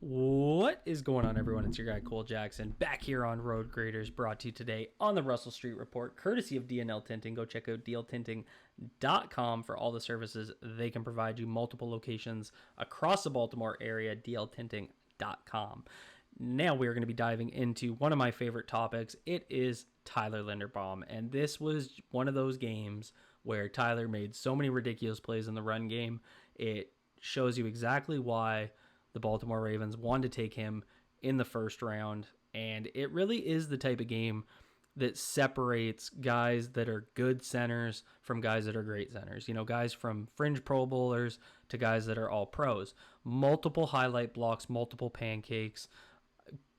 What is going on, everyone? It's your guy Cole Jackson back here on Road Graders, brought to you today on the Russell Street Report, courtesy of DNL Tinting. Go check out dltinting.com for all the services they can provide you. Multiple locations across the Baltimore area, dltinting.com. Now we are going to be diving into one of my favorite topics. It is Tyler Linderbaum, and this was one of those games where Tyler made so many ridiculous plays in the run game. It shows you exactly why the Baltimore Ravens wanted to take him in the first round, and it really is the type of game that separates guys that are good centers from guys that are great centers. You know, guys from fringe Pro Bowlers to guys that are all pros. Multiple highlight blocks, multiple pancakes,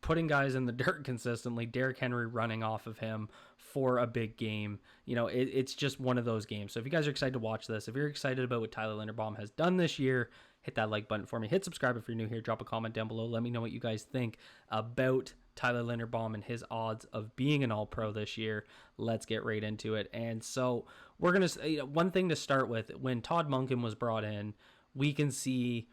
putting guys in the dirt consistently, Derrick Henry running off of him for a big game. You know, it's just one of those games. So if you guys are excited to watch this, if you're excited about what Tyler Linderbaum has done this year, hit that like button for me. Hit subscribe if you're new here. Drop a comment down below. Let me know what you guys think about Tyler Linderbaum and his odds of being an All-Pro this year. Let's get right into it. And so we're going to, one thing to start with, when Todd Monken was brought in, we can see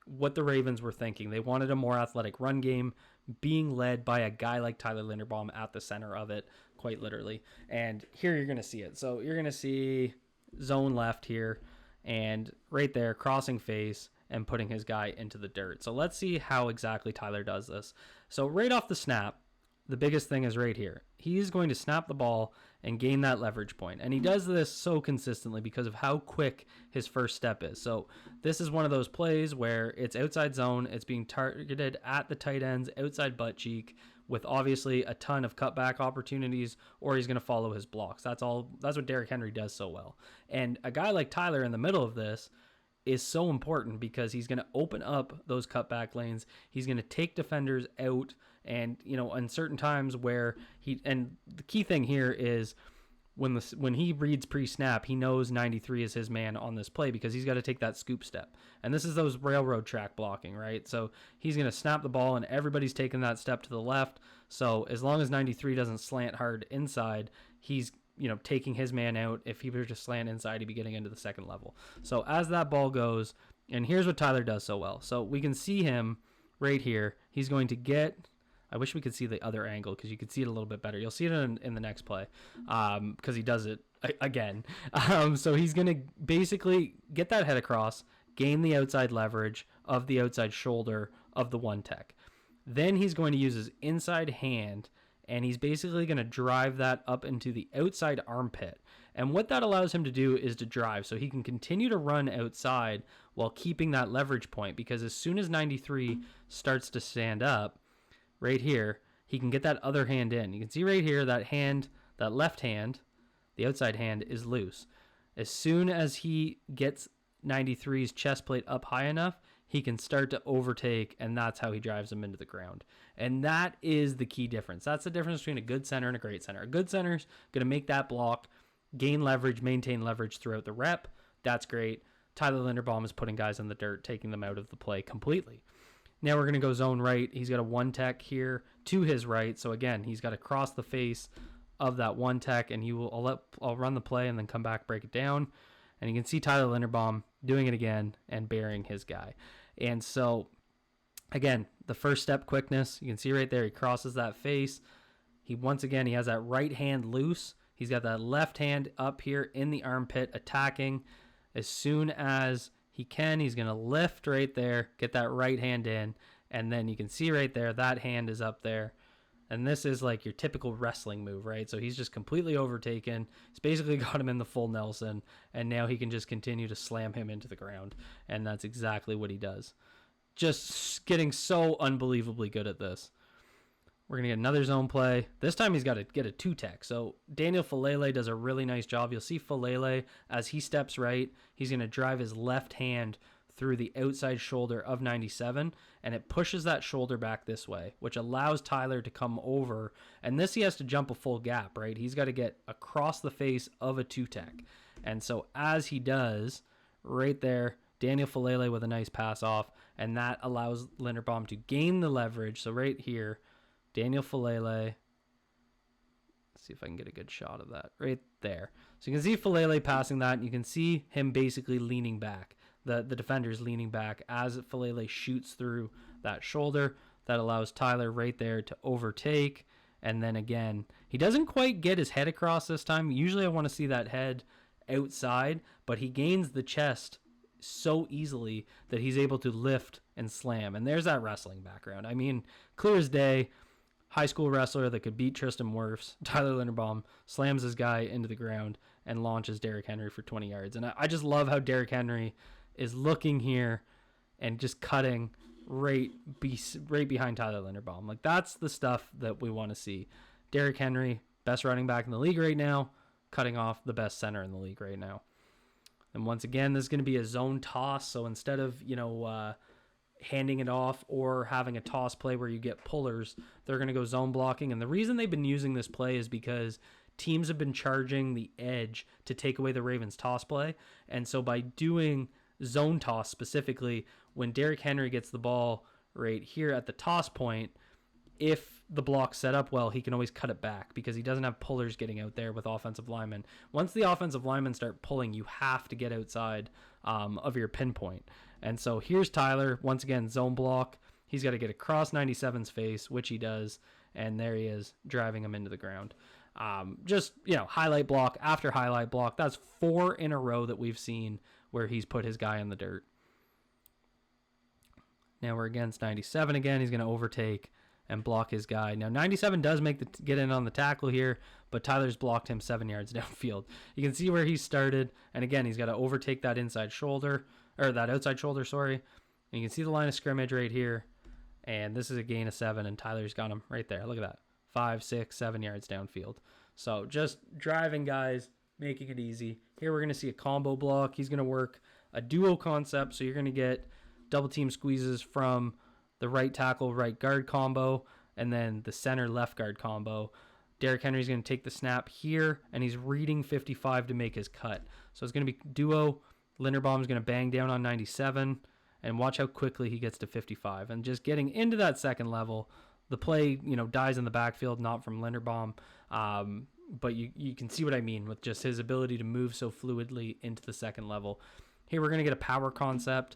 what the Ravens were thinking. They wanted a more athletic run game being led by a guy like Tyler Linderbaum at the center of it, quite literally. And here you're going to see it. So you're going to see zone left here, and right there, crossing face and putting his guy into the dirt. So let's see how exactly Tyler does this. So right off the snap, the biggest thing is right here. He's going to snap the ball and gain that leverage point. And he does this so consistently because of how quick his first step is. So this is one of those plays where it's outside zone. It's being targeted at the tight end's outside butt cheek with obviously a ton of cutback opportunities, or he's going to follow his blocks. That's what Derrick Henry does so well. And a guy like Tyler in the middle of this is so important because he's going to open up those cutback lanes. He's going to take defenders out, and in certain times where and the key thing here is when he reads pre-snap, he knows 93 is his man on this play because he's got to take that scoop step. And this is those railroad track blocking, right? So he's going to snap the ball and everybody's taking that step to the left. So as long as 93 doesn't slant hard inside, he's taking his man out. If he were to slant inside, he'd be getting into the second level. So as that ball goes, and here's what Tyler does so well. So we can see him right here. He's going to get, I wish we could see the other angle because you could see it a little bit better. You'll see it in the next play because he does it again. So he's going to basically get that head across, gain the outside leverage of the outside shoulder of the one tech. Then he's going to use his inside hand, and he's basically going to drive that up into the outside armpit. And what that allows him to do is to drive, so he can continue to run outside while keeping that leverage point, because as soon as 93 starts to stand up, right here, he can get that other hand in. You can see right here, that left hand, the outside hand, is loose. As soon as he gets 93's chest plate up high enough, he can start to overtake, and that's how he drives him into the ground. And that is the key difference. That's the difference between a good center and a great center. A good center's going to make that block, gain leverage, maintain leverage throughout the rep. That's great. Tyler Linderbaum is putting guys in the dirt, taking them out of the play completely. Now we're going to go zone right. He's got a one tech here to his right. So again, he's got to cross the face of that one tech, and I'll run the play and then come back, break it down. And you can see Tyler Linderbaum doing it again and burying his guy. And so, again, the first step quickness, you can see right there, he crosses that face. He has that right hand loose. He's got that left hand up here in the armpit attacking. As soon as he can, he's going to lift right there, get that right hand in, and then you can see right there, that hand is up there. And this is like your typical wrestling move, right? So he's just completely overtaken. He's basically got him in the full Nelson, and now he can just continue to slam him into the ground. And that's exactly what he does. Just getting so unbelievably good at this. We're going to get another zone play. This time he's got to get a two-tech. So Daniel Falele does a really nice job. You'll see Falele, as he steps right, he's going to drive his left hand through the outside shoulder of 97, and it pushes that shoulder back this way, which allows Tyler to come over. And this, he has to jump a full gap, right? He's got to get across the face of a two-tech. And so as he does, right there, Daniel Falele with a nice pass off, and that allows Linderbaum to gain the leverage. So right here, Daniel Falele. Let's see if I can get a good shot of that right there. So you can see Falele passing that, and you can see him basically leaning back. The defender's leaning back as Falele shoots through that shoulder. That allows Tyler right there to overtake. And then again, he doesn't quite get his head across this time. Usually I want to see that head outside, but he gains the chest so easily that he's able to lift and slam. And there's that wrestling background. I mean, clear as day, high school wrestler that could beat Tristan Wirfs. Tyler Linderbaum slams his guy into the ground and launches Derrick Henry for 20 yards. And I just love how Derrick Henry is looking here and just cutting right behind Tyler Linderbaum. Like, that's the stuff that we want to see. Derrick Henry, best running back in the league right now, cutting off the best center in the league right now. And once again, this is going to be a zone toss. So instead of, handing it off or having a toss play where you get pullers, they're going to go zone blocking. And the reason they've been using this play is because teams have been charging the edge to take away the Ravens toss play. And so by doing zone toss specifically, when Derrick Henry gets the ball right here at the toss point, if the block's set up well, he can always cut it back because he doesn't have pullers getting out there with offensive linemen. Once the offensive linemen start pulling, you have to get outside of your pinpoint. And so here's Tyler, once again, zone block. He's got to get across 97's face, which he does, and there he is, driving him into the ground. Highlight block after highlight block. That's 4 in a row that we've seen where he's put his guy in the dirt. Now we're against 97 again. He's going to overtake and block his guy. Now 97 does get in on the tackle here, but Tyler's blocked him 7 yards downfield. You can see where he started, and again, he's got to overtake that outside shoulder, sorry. And you can see the line of scrimmage right here, and this is a gain of 7, and Tyler's got him right there. Look at that, 5, 6, 7 yards downfield. So just driving guys, making it easy. Here we're going to see a combo block. He's going to work a duo concept, so you're going to get double team squeezes from the right tackle, right guard combo, and then the center left guard combo. Derrick Henry's going to take the snap here, and he's reading 55 to make his cut. So it's going to be duo. Linderbaum's going to bang down on 97, and watch how quickly he gets to 55. And just getting into that second level, the play, dies in the backfield, not from Linderbaum. But you can see what I mean with just his ability to move so fluidly into the second level. Here we're going to get a power concept.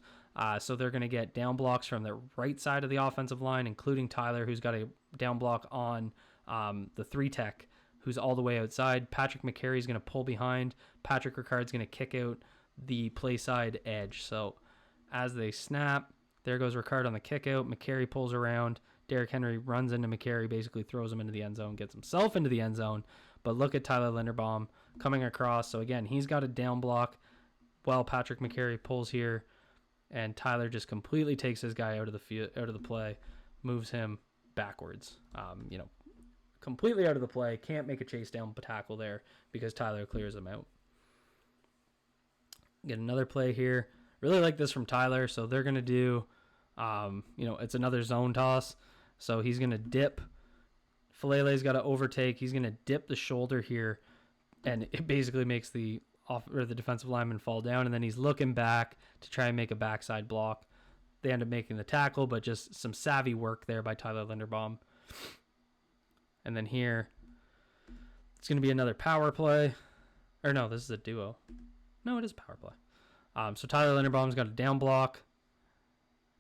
So they're going to get down blocks from the right side of the offensive line, including Tyler, who's got a down block on the 3-tech, who's all the way outside. Patrick McCarry's going to pull behind. Patrick Ricard's going to kick out the play side edge. So as they snap, there goes Ricard on the kick out. McCarry pulls around. Derrick Henry runs into McCarry, basically throws him into the end zone, gets himself into the end zone. But look at Tyler Linderbaum coming across. So again, he's got a down block while Patrick McCarry pulls here. And Tyler just completely takes his guy out of the play, moves him backwards. Completely out of the play. Can't make a chase down tackle there because Tyler clears him out. Get another play here. Really like this from Tyler. So they're going to do, it's another zone toss. So he's going to dip. Falele's got to overtake. He's going to dip the shoulder here, and it basically makes the defensive lineman fall down, and then he's looking back to try and make a backside block. They end up making the tackle, but just some savvy work there by Tyler Linderbaum. And then here, it's going to be another power play. Or no, this is a duo. No, it is a power play. So Tyler Linderbaum's got a down block,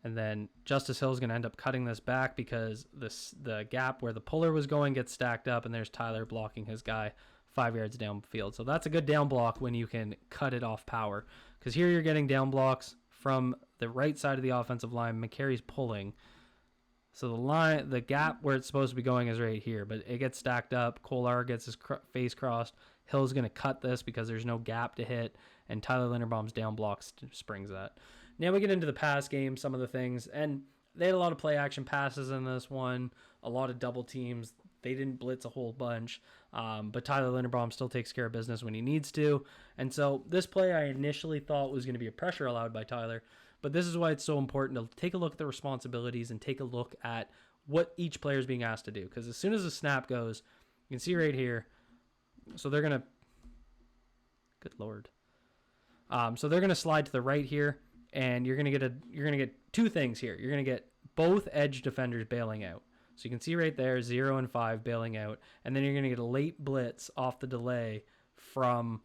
and then Justice Hill's going to end up cutting this back because the gap where the puller was going gets stacked up, and there's Tyler blocking his guy 5 yards downfield. So that's a good down block when you can cut it off power. Because here you're getting down blocks from the right side of the offensive line. McCarry's pulling. So the gap where it's supposed to be going is right here, but it gets stacked up. Kolar gets his face crossed. Hill's going to cut this because there's no gap to hit, and Tyler Linderbaum's down block springs that. Now we get into the pass game, some of the things, and they had a lot of play action passes in this one, a lot of double teams. They didn't blitz a whole bunch, but Tyler Linderbaum still takes care of business when he needs to. And so this play I initially thought was going to be a pressure allowed by Tyler, but this is why it's so important to take a look at the responsibilities and take a look at what each player is being asked to do. Because as soon as the snap goes, you can see right here, so they're going to, good Lord. So they're going to slide to the right here, and you're gonna get two things here. You're gonna get both edge defenders bailing out. So you can see right there, 0 and 5 bailing out, and then you're gonna get a late blitz off the delay from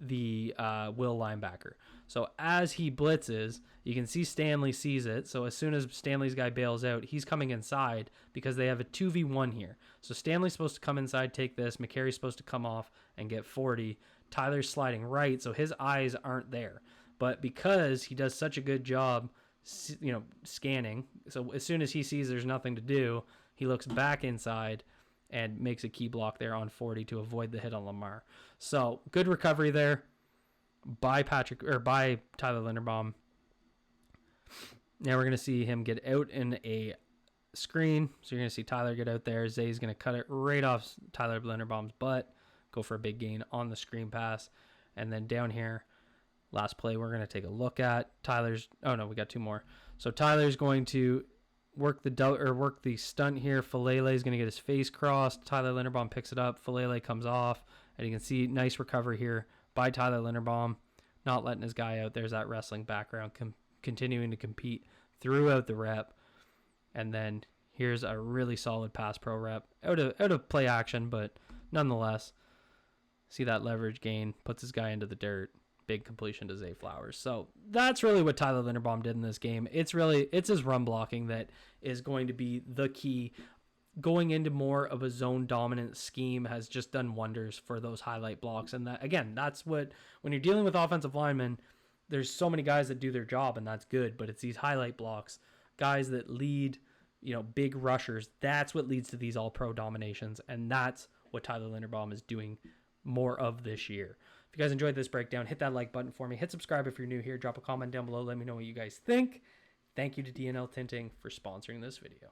the Will linebacker. So as he blitzes, you can see Stanley sees it. So as soon as Stanley's guy bails out, he's coming inside because they have a 2v1 here. So Stanley's supposed to come inside, take this. McCary's supposed to come off and get 40. Tyler's sliding right, so his eyes aren't there. But because he does such a good job, scanning, so as soon as he sees there's nothing to do, he looks back inside and makes a key block there on 40 to avoid the hit on Lamar. So good recovery there by Tyler Linderbaum. Now we're going to see him get out in a screen. So you're going to see Tyler get out there. Zay's going to cut it right off Tyler Linderbaum's butt, go for a big gain on the screen pass. And then down here, last play we're going to take a look at. We got two more. So Tyler's going to work the stunt here. Falele is going to get his face crossed. Tyler Linderbaum picks it up. Falele comes off, and you can see nice recovery here by Tyler Linderbaum, not letting his guy out. There's that wrestling background, continuing to compete throughout the rep. And then here's a really solid pass pro rep out of play action, but nonetheless, see that leverage gain, puts his guy into the dirt. Big completion to Zay Flowers. So that's really what Tyler Linderbaum did in this game. It's his run blocking that is going to be the key. Going into more of a zone dominant scheme has just done wonders for those highlight blocks. And that, again, that's what, when you're dealing with offensive linemen, there's so many guys that do their job, and that's good, but it's these highlight blocks, guys that lead, big rushers. That's what leads to these all-pro dominations, and that's what Tyler Linderbaum is doing more of this year. If you guys enjoyed this breakdown, hit that like button for me. Hit subscribe if you're new here. Drop a comment down below. Let me know what you guys think. Thank you to DNL Tinting for sponsoring this video.